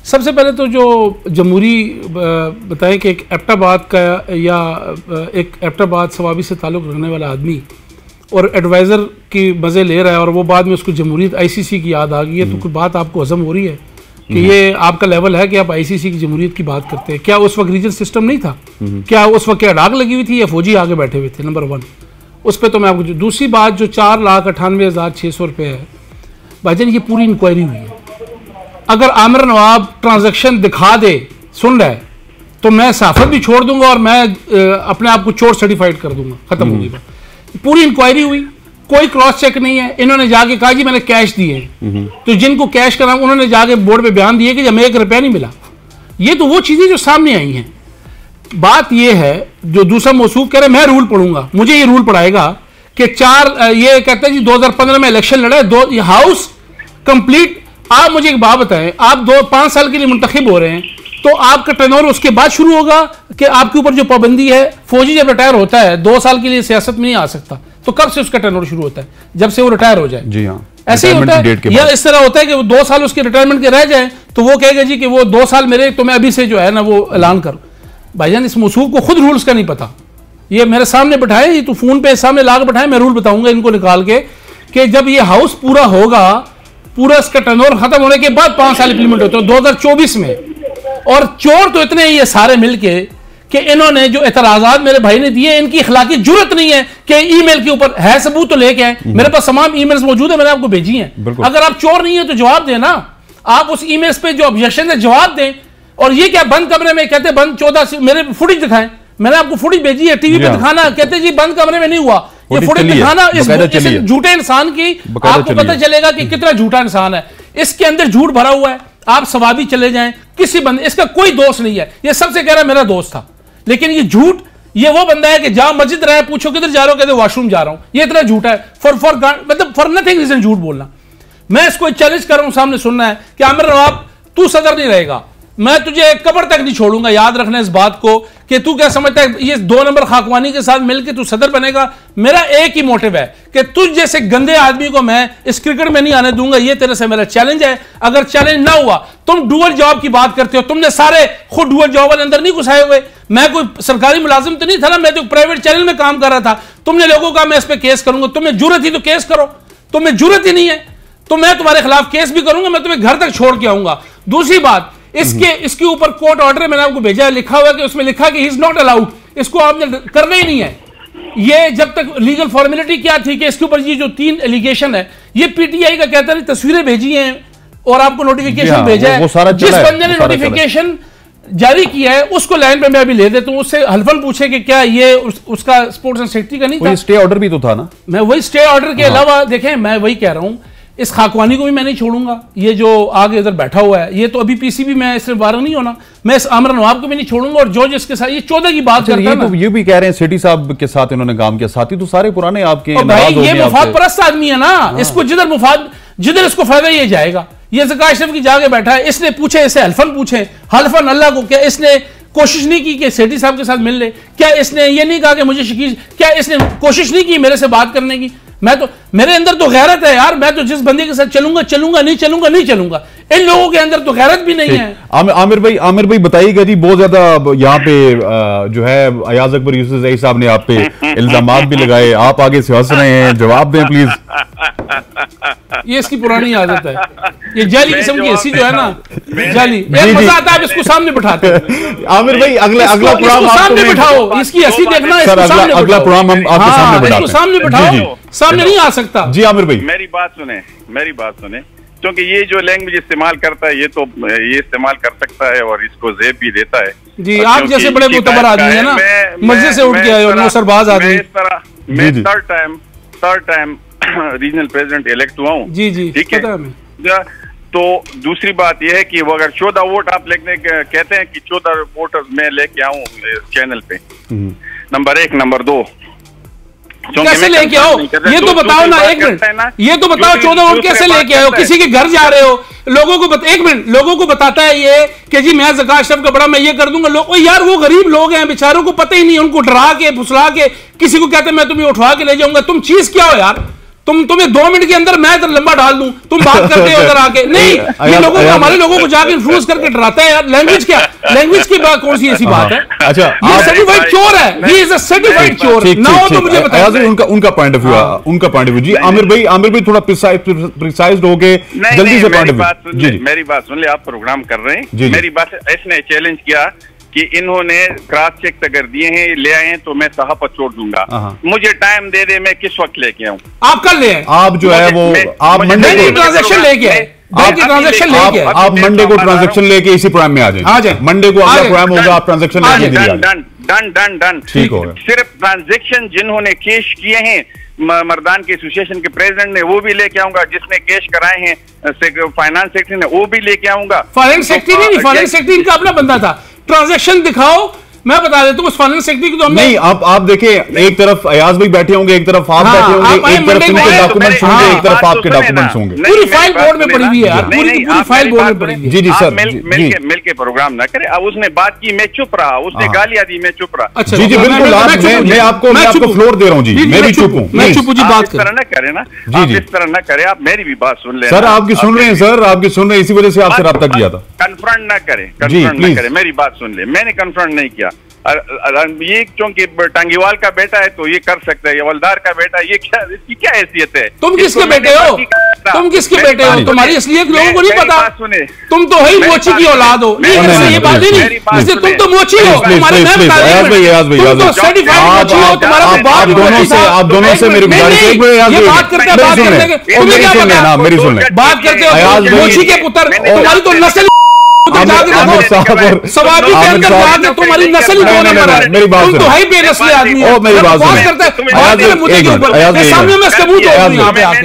सबसे पहले तो जो जमहूरी बताएं कि एक एबटाबाद का या एक एबटाबाद सवाबी से ताल्लुक़ रखने वाला आदमी और एडवाइज़र की मज़े ले रहा है और वो बाद में उसको जमहूरियत आईसीसी की याद आ गई है, तो कोई बात आपको हज़म हो रही है कि ये आपका लेवल है कि आप आईसीसी की जमहूरियत की बात करते हैं? क्या उस वक्त रीजन सिस्टम नहीं था? क्या उस वक्त क्या डाक लगी हुई थी या फौजी आगे बैठे हुए थे? नंबर 1 उस पर तो मैं आपको। दूसरी बात, जो 4,98,600 रुपये है भाईजान, ये पूरी इंक्वायरी हुई है। अगर आमिर नवाब ट्रांजैक्शन दिखा दे, सुन रहा है, तो मैं सहाफत भी छोड़ दूंगा और मैं अपने आप को चोर सर्टिफाइड कर दूंगा, खत्म होगी बात। पूरी इंक्वायरी हुई, कोई क्रॉस चेक नहीं है। इन्होंने जाके कहा जी मैंने कैश दिए, तो जिनको कैश करा उन्होंने जाके बोर्ड पे बयान दिए कि हमें 1 रुपया नहीं मिला। ये तो वो चीजें जो सामने आई हैं। बात ये है, जो दूसरा मौसूफ कह रहे मैं रूल पढ़ूंगा, मुझे ये रूल पढ़ाएगा कि ये कहते हैं जी 2015 में इलेक्शन लड़ा है, हाउस कंप्लीट। आप मुझे एक बात बताएं, आप 5 साल के लिए मुंतखब हो रहे हैं, तो आपका टर्नओवर उसके बाद शुरू होगा कि आपके ऊपर जो पाबंदी है, फौजी जब रिटायर होता है 2 साल के लिए सियासत में नहीं आ सकता, तो कब से उसका टर्नओवर शुरू होता है? जब से वो रिटायर हो जाए। जी हाँ, ऐसे ही होता है। या इस तरह होता है कि वो 2 साल उसके रिटायरमेंट के रह जाए, तो वो कहेगा जी कि वो 2 साल मेरे, तो मैं अभी से जो है ना वो ऐलान करूं। भाईजान, इस मौसूफ को खुद रूल्स का नहीं पता। ये मेरे सामने बैठाए, ये तो फोन पे सामने ला के बैठाए, मैं रूल बताऊंगा इनको निकाल के कि जब ये हाउस पूरा होगा, पूरा इसका टर्नओवर खत्म होने के बाद 5 साल इंप्लीमेंट होते हैं 2024 में। और चोर तो इतने ही ये सारे मिलके कि इन्होंने जो एतराजात मेरे भाई ने दिए, इनकी अखलाकी जुर्रत नहीं है कि ईमेल के ऊपर है सबूत तो लेके आए। मेरे पास तमाम ईमेल्स मौजूद है, मैंने आपको भेजी हैं। अगर आप चोर नहीं है तो जवाब देना, आप उस ईमेल्स पे जो ऑब्जेक्शन है जवाब दें। और ये क्या बंद कमरे में कहते बंद 14 मेरे फुटेज दिखाएं, मैंने आपको फुटेज भेजी है, टीवी पे दिखाना, कहते जी बंद कमरे में नहीं हुआ, ये फुटेज दिखाना। इस झूठे इंसान की आपको पता चलेगा कि कितना झूठा इंसान है। इसके अंदर झूठ भरा हुआ है। आप सवाबी चले जाएं, किसी बंदे, इसका कोई दोस्त नहीं है। ये सबसे कह रहा है मेरा दोस्त था, लेकिन ये झूठ, ये वो बंदा है कि जहां मस्जिद रहे, पूछो किधर जा रहे हो, कहते वॉशरूम जा रहा हूं। ये इतना झूठा है, मतलब फॉर नथिंग रीजन झूठ बोलना। मैं इसको चैलेंज कर रहा हूं, सामने सुनना है कि आमिर नवाब तू सदर नहीं रहेगा, मैं तुझे कब्र तक नहीं छोड़ूंगा। याद रखना इस बात को कि तू क्या समझता है ये 2 नंबर खाकवानी के साथ मिलकर तू सदर बनेगा। मेरा एक ही मोटिव है कि तुझ जैसे गंदे आदमी को मैं इस क्रिकेट में नहीं आने दूंगा। ये तेरे से मेरा चैलेंज है। अगर चैलेंज ना हुआ, तुम डुअल जॉब की बात करते हो, तुमने सारे खुद डुअल जॉब वाले अंदर नहीं घुसाए हुए। मैं कोई सरकारी मुलाजिम तो नहीं था ना, मैं तो प्राइवेट चैनल में काम कर रहा था। तुमने लोगों का मैं इस पर केस करूंगा, तुम्हें जरूरत ही तो केस करो, तुम्हें जरूरत ही नहीं है तो मैं तुम्हारे खिलाफ केस भी करूंगा, मैं तुम्हें घर तक छोड़ के आऊंगा। दूसरी बात, इसके ऊपर कोर्ट ऑर्डर मैंने आपको भेजा है, लिखा हुआ है कि उसमें लिखा कि ही इज नॉट अलाउड, इसको आपने करना ही नहीं है। ये जब तक लीगल फॉर्मेलिटी क्या थी कि इसके ऊपर ये जो 3 एलिगेशन है, ये पीटीआई का कहता है, तस्वीरें भेजी हैं और आपको नोटिफिकेशन भेजा है। जिस बंदे ने नोटिफिकेशन जारी किया है उसको लाइन पे मैं अभी ले देता हूं, उससे हल्फन पूछे कि क्या ये उसका स्पोर्ट्स एंड सेफ्टी का नहीं था। स्टे ऑर्डर भी तो था ना। मैं वही स्टे ऑर्डर के अलावा, देखें मैं वही कह रहा हूं, इस खाकवानी को भी मैं नहीं छोड़ूंगा। ये जो आगे इधर बैठा हुआ है, ये तो अभी पीसीबी में इससे बाहर नहीं होना। मैं इस आमिर नवाब को भी नहीं छोड़ूंगा। और जो जिसके साथ ये 14 की बात करता है, तो ये भी कह रहे हैं सेठी साहब के साथ इन्होंने काम किया, साथी तो सारे पुराने आपके हैं। भाई ये मुफाद परस्त आदमी है ना, इसको जिधर इसको फायदा ये जाएगा। ये ज़का अशरफ की जाके बैठा है, इसने पूछे, इसे हल्फन पूछे, हल्फन अल्लाह को, क्या इसने कोशिश नहीं की कि सेठी साहब के साथ मिल ले? क्या इसने ये नहीं कहा कि मुझे शकील, क्या इसने कोशिश नहीं की मेरे से बात करने की? मैं तो, मेरे अंदर तो गैरत है यार, मैं तो जिस बंदे के साथ चलूंगा चलूंगा, नहीं चलूंगा नहीं चलूंगा। इन लोगों के अंदर तो गैरत भी नहीं है। आमिर भाई बताइएगा जी, बहुत ज्यादा यहाँ पे जो है अयाज अकबर यूसुफ ज़ई साहब ने आप पे इल्जामात भी लगाए, आप आगे से हंस रहे हैं, जवाब दें प्लीज। ये इसकी पुरानी आदत है, ये जाली किस्म की हंसी जो है ना, जाली। मजा आता है, इसको सामने बिठाते हैं। आमिर भाई अगला प्रोग्राम सामने बिठाओ, इसकी हंसी देखना, अगला प्रोग्राम हम आपके सामने बिठाते हैं। सामने बिठाओ, सामने नहीं आ सकता। जी आमिर भाई मेरी बात सुने, क्योंकि ये जो लैंग्वेज इस्तेमाल करता है, ये तो ये इस्तेमाल कर सकता है और इसको जेब भी देता है जी। आप जैसे बड़े मुतबर आदमी है ना, मस्जिद से उठ के आए और नौसरबाज आदमी। मैं third time regional president elect हुआ हूँ। जी ठीक है। तो दूसरी बात यह है कि वो अगर 14 वोट आप लेने कहते हैं कि 14 वोट मैं लेके आऊं चैनल पे, नंबर 1, नंबर 2 कैसे लेके आओ? ये तो बताओ ना, एक मिनट, ये तो बताओ 14 वोट कैसे लेके आओ? किसी के घर जा रहे हो, लोगों को एक मिनट, लोगों को बताता है ये कि जी मैं ज़का अशरफ का बड़ा मैं ये कर दूंगा। लोग यार वो गरीब लोग हैं, बेचारों को पता ही नहीं, उनको डरा के फुसला के किसी को कहते हैं मैं तुम्हें उठवा के ले जाऊंगा। तुम चीज क्या हो यार? तुम्हें 2 मिनट के अंदर मैं इधर लंबा डाल दूं, तुम बात करते हो उधर आके। नहीं, ये लोगों को, हमारे लोगों को जाके इन्फ्लुएंस करके डराता है यार। लैंग्वेज क्या, लैंग्वेज की बात कौन सी ऐसी बात है? अच्छा, ये सर्टिफाइड चोर है, ही इज अ सर्टिफाइड चोर। ना हो तो मुझे बताइए उनका पॉइंट ऑफ व्यू, उनका पॉइंट ऑफ व्यू। जी आमिर भाई थोड़ा प्रिसाइज होके जल्दी से पॉइंट ऑफ व्यू। मेरी बात सुन ले, आप प्रोग्राम कर रहे हैं, मेरी बात इसने चैलेंज किया कि इन्होंने क्रॉस चेक अगर दिए हैं, ले आए हैं, तो मैं साहब पर छोड़ दूंगा। मुझे टाइम दे दे, मैं किस वक्त लेके आऊं? आप कल ले, आप जो है वो आप मंडे को ट्रांजैक्शन लेके आए, ट्रांजैक्शन लेके आप मंडे को ट्रांजैक्शन लेके इसी प्रोग्राम में आ जाए। मंडे को अगला प्रोग्राम होगा, आप ट्रांजैक्शन लेके डन ठीक होगा। सिर्फ ट्रांजैक्शन जिन्होंने कैश किए हैं, मर्दान के एसोसिएशन के प्रेसिडेंट ने, वो भी लेके आऊंगा। जिसने कैश कराए हैं फाइनेंस सेक्रेटरी ने, वो भी लेके आऊंगा। फाइनेंस सेक्रेटरी नहीं, फाइनेंस सेक्रेटरी इनका अपना बंदा था। ट्रांजैक्शन दिखाओ, मैं बता देता हूँ उस फाइनेंस सेक्रेटरी की तो हमने नहीं। आप देखें, एक तरफ अयाज भाई बैठे होंगे, एक तरफ आप बैठे होंगे, एक तरफ इनके डॉक्यूमेंट्स होंगे, एक तरफ आपके डॉक्यूमेंट्स होंगे। पूरी फाइल बोर्ड में पड़ी हुई है यार, पूरी फाइल बोर्ड में पड़ी हुई है। जी सर, मिल के प्रोग्राम ना करे। अब उसने बात की, मैं चुप रहा, उसने गालियां दी, मैं चुप रहा। जी बिल्कुल, मैं आपको फ्लोर दे रहा हूँ जी, मैं भी चुप हूँ। मैं चुप हूँ जी, बात इस तरह ना करे ना, इस तरह ना करे। आप मेरी भी बात सुन ले सर, आपकी सुन रहे हैं सर, आपकी सुन रहे हैं, इसी वजह से आपसे रब्ता किया था। कन्फ्रंट ना करे, कन्फ्रंट ना करे, मेरी बात सुन ले। मैंने कन्फ्रंट नहीं किया। ये क्योंकि टांगीवाल का बेटा है तो ये कर सकता है, हवलदार का बेटा, ये क्या, इसकी क्या हैसियत है? तुम किसके बेटे हो? तुम किसके बेटे हो? तुम्हारी असलियत लोगों को नहीं पता। तुम तो ही मोची की औलाद हो। ये बात ही नहीं, तुम तो मोची हो। आप दोनों से मेरी गुजारिश, बात करते मेरी सुन ले, बात करते हो मोची के पुत्र, तुम्हारी तो नस्ल सवाबी पहनकर जाके तुम्हारी नस्ल ही मेरी बात तुम तो है बेनस्ल आदमी हो। मेरी बात मुझे के ऊपर सामने में सबूत हो यहाँ पे आके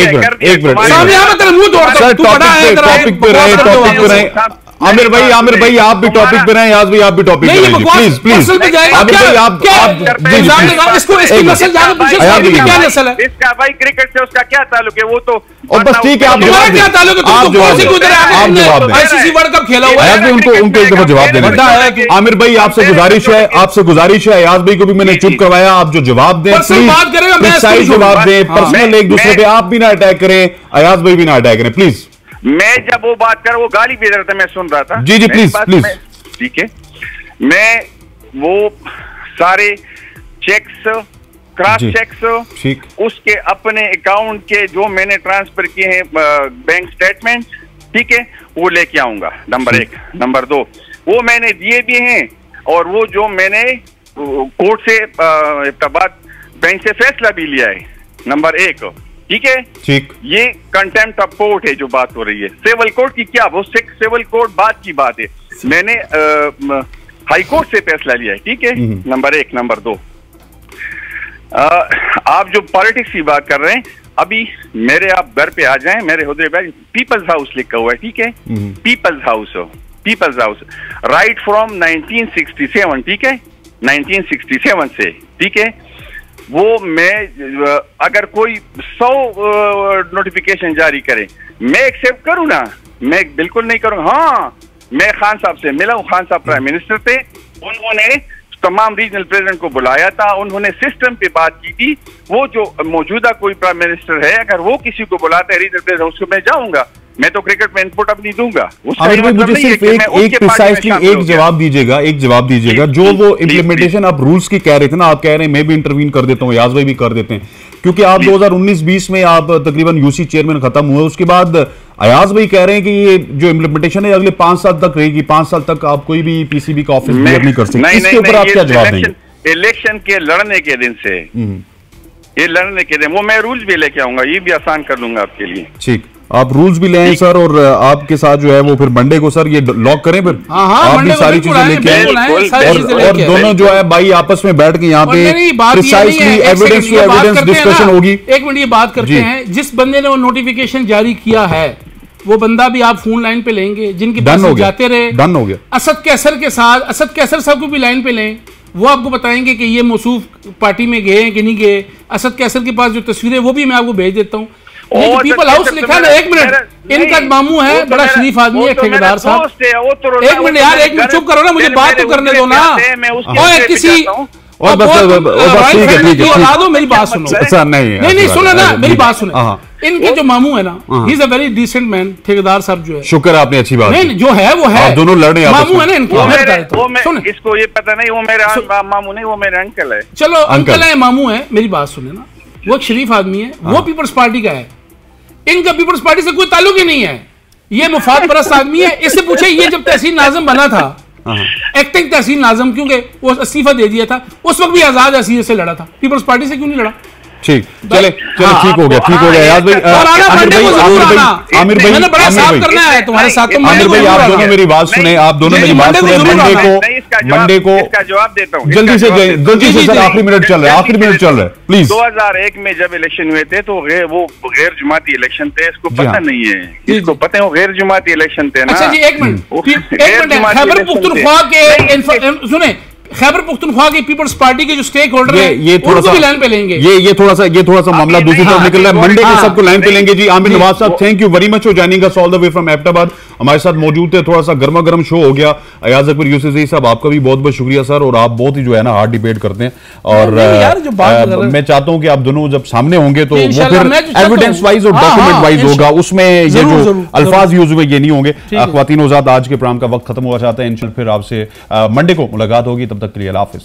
एक मिनट सामने यहाँ पे तेरा मुंह तोड़ता हूं। तू बड़ा है, टॉपिक पे रहे आमिर भाई आप भी टॉपिक पे रहें, याज भाई आप भी टॉपिक पे रहें, प्लीज प्लीज। आमिर भाई आप इसको इसकी नस्ल जाके पूछे क्या नस्ल है इसका? भाई क्रिकेट से उसका क्या ताल्लुक है? वो तो और बस ठीक है, आप जवाब क्या ताल्लुक है? तुम तो कौन से गुजरे आईसीसी वर्ल्ड कप खेला हुआ है? उनको एक दफा जवाब देना। आमिर भाई आपसे गुजारिश है, अयाज भाई को भी मैंने चुप करवाया, आप जो जवाब दें प्लीज जवाब दें, पर्सनल एक दूसरे पे आप भी ना अटैक करें, अयाज भाई भी ना अटैक करें प्लीज। मैं जब वो बात कर, वो गाली दे रहा था, मैं सुन रहा था। जी प्लीज प्लीज। ठीक है, मैं वो सारे चेक्स, क्रॉस चेक्स, ठीक, उसके अपने अकाउंट के जो मैंने ट्रांसफर किए हैं बैंक स्टेटमेंट, ठीक है, वो लेके आऊंगा। नंबर 1। नंबर 2, वो मैंने दिए भी हैं, और वो जो मैंने कोर्ट से बैंक से फैसला भी लिया है। नंबर 1, ठीक है, ठीक। ये कंटेम्प्ट ऑफ कोर्ट है जो बात हो रही है। सिविल कोर्ट की क्या, वो सिविल कोर्ट बात की बात है। मैंने हाई कोर्ट से फैसला लिया है, ठीक है। नंबर 1। नंबर 2, आप जो पॉलिटिक्स की बात कर रहे हैं, अभी मेरे आप घर पे आ जाएं, मेरे हुदे पे पीपल्स हाउस लिखा हुआ है, ठीक है, पीपल्स हाउस राइट फ्रॉम 1967, ठीक है, 1967 से, ठीक है। वो मैं अगर कोई 100 नोटिफिकेशन जारी करे, मैं एक्सेप्ट करूं ना? मैं बिल्कुल नहीं करूंगा। हाँ, मैं खान साहब से मिला हूं, खान साहब प्राइम मिनिस्टर थे, उन्होंने तमाम रीजनल प्रेसिडेंट को बुलाया था, उन्होंने सिस्टम पे बात की थी। वो जो मौजूदा कोई प्राइम मिनिस्टर है, अगर वो किसी को बुलाता है रीजनल प्रेसिडेंट, उसको मैं जाऊंगा। मैं तो क्रिकेट में इनपुट अब नहीं दूंगा। मुझे सिर्फ एक प्रिसाइसली एक जवाब दीजिएगा, जो वो इम्प्लीमेंटेशन आप रूल्स की कह रहे थे ना, आप कह रहे हैं मैं भी इंटरवीन कर देता हूँ, याज भाई भी कर देते हैं, क्योंकि आप 2019-20 में आप तकरीबन यूसी चेयरमैन खत्म हुए, उसके बाद अयाज भाई कह रहे हैं कि ये जो इम्प्लीमेंटेशन है अगले 5 साल तक रहेगी, 5 साल तक आप कोई भी पीसीबी का ऑफिस नहीं कर सकते। इसके ऊपर आप क्या जवाब देंगे? इलेक्शन के लड़ने के दिन से, ये लड़ने के दिन वो मैं रूल्स भी लेके आऊंगा, ये भी आसान कर दूंगा आपके लिए। ठीक, आप रूल्स भी लें सर, और आपके साथ जो है वो फिर मंडे को सर ये लॉक करें, फिर आप भी सारी चीजें लेके आए, और दोनों जो है भाई आपस में बैठ के यहाँ पे precisely evidence to evidence discussion होगी। एक मिनट, ये बात करते हैं, जिस बंदे ने वो नोटिफिकेशन जारी किया है, वो बंदा भी आप फोन लाइन पे लेंगे, जिनके पास जाते रहे, डन हो गया। असद कैसर के साथ, असद कैसर साहब को भी लाइन पे लें, वो आपको बताएंगे कि ये मौसूफ पार्टी में गए कि नहीं गए। असद कैसर के पास जो तस्वीरें वो भी मैं आपको भेज देता हूँ। पीपल हाउस लिखा ना, एक मिनट, इनका मामू है, बड़ा शरीफ आदमी है, ठेकेदार साहब। एक मिनट यार, एक मिनट चुप करो ना, मुझे बात तो करने दो ना। और बस ठीक है औलाद हो, मेरी बात सुनो। अच्छा नहीं सुनो ना, मेरी बात सुनो। इनके जो मामू है ना, he is a very decent man, ठेकेदार साहब जो है। शुक्र, आपने अच्छी बात नहीं, जो है वो है, दोनों लड़ने मामू है ना इनके। इसको ये पता नहीं, वो मेरे मामू नहीं, वो मेरे अंकल है। चलो अंकल है, मामू है, मेरी बात सुने ना, वो एक शरीफ आदमी है, वो पीपल्स पार्टी का है, इनका पीपल्स पार्टी से कोई ताल्लुक ही नहीं है, ये मुफाद परस्त आदमी है। इससे पूछे ये जब तहसील नाज़िम बना था, एक्टिंग तहसील नाज़िम, क्योंकि वो इस्तीफा दे दिया था, उस वक्त भी आजाद हसीर से लड़ा था, पीपल्स पार्टी से क्यों नहीं लड़ा? ठीक, चले ठीक हो गया याद भाई। आमिर भाई मैंने बड़ा साफ करना है तुम्हारे साथ। आमिर भाई आप दोनों मेरी बात सुने, आप दोनों मेरी बात सुने। मंडे को जवाब देता हूँ, जल्दी से सर, आखिरी मिनट चल रहा है, प्लीज। 2001 में जब इलेक्शन हुए थे तो वो गैर जुमाती इलेक्शन थे, इसको पता नहीं है, इसको पता है वो गैर जुमाती इलेक्शन थे ना। अच्छा जी, एक मिनट, खैबर पुख्तनख्वा के सुने, खैबर पुख्तनख्वा की पीपल्स पार्टी के जो स्टेक होल्डर है, ये थोड़ा सा लाइन पे लेंगे। ये थोड़ा सा मामला दूसरी तरफ निकल रहा है। मंडे को सबको लाइन पे लेंगे जी। आमिर नवाज साहब, thank you very much for joining us all the way from Abbottabad. हमारे साथ मौजूद थे, थोड़ा सा गर्मा गर्म शो हो गया। अयाज अकबर यूसुफजई साहब, आपका भी बहुत बहुत शुक्रिया सर, और आप बहुत ही जो है ना हार्ड डिबेट करते हैं, और मैं चाहता हूँ कि आप दोनों जब सामने होंगे तो वो फिर एविडेंस वाइज और डॉक्यूमेंट वाइज होगा, उसमें ये जो अल्फाज यूज हुए ये नहीं होंगे। ख्वातीन-ओ-ज़ात, आज के प्रोग्राम का वक्त खत्म हुआ चाहता है, इंशाल्लाह फिर आपसे मंडे को मुलाकात होगी, तब तक के लिए अल्लाह हाफिज।